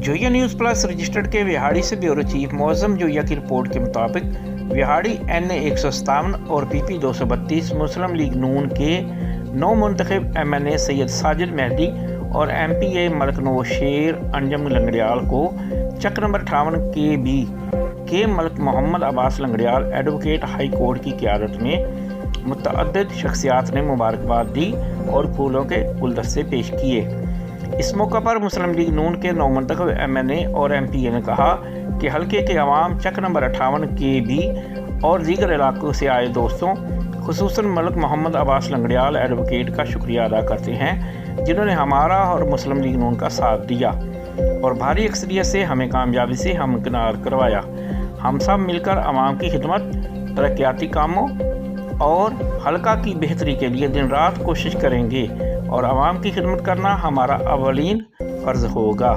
Zoya news plus registered के विहाड़ी से bureau chief Mauzam Zoya की रिपोर्ट के मुताबिक विहाड़ी NA 157 और PP 232 मुस्लिम लीग नून के 9 मुंतखब MNA सैयद साजिद मेहदी और MPA मलक नवाज शेर अंजम लंगड़ियाल को चक नंबर 58 के Malik Mohammad Abbas Langrial advocate high court की क़यादत में मुतअद्दिद शख्सियात ने मुबारकबाद दी और फूलों के गुलदस्ते पेश किए। इस मौका पर मुस्लिम लीग नून के 9 मुंतखब MNA और MPA ने कहा कि हल्के के अवाम चक नंबर 58 के भी और दीगर इलाकों से आए दोस्तों खुसूसन मलक मोहम्मद अब्बास लंगड़ियाल एडवोकेट का शुक्रिया अदा करते हैं जिन्होंने हमारा और मुस्लिम लीग नून का साथ दिया और भारी अक्सरियत से हमें कामयाबी से हमकिनार करवाया। हम सब मिलकर अवाम की खिदमत, तरक्याती कामों और हल्का की बेहतरी के लिए दिन रात कोशिश करेंगे और आवाम की खिदमत करना हमारा अवलीन फ़र्ज़ होगा।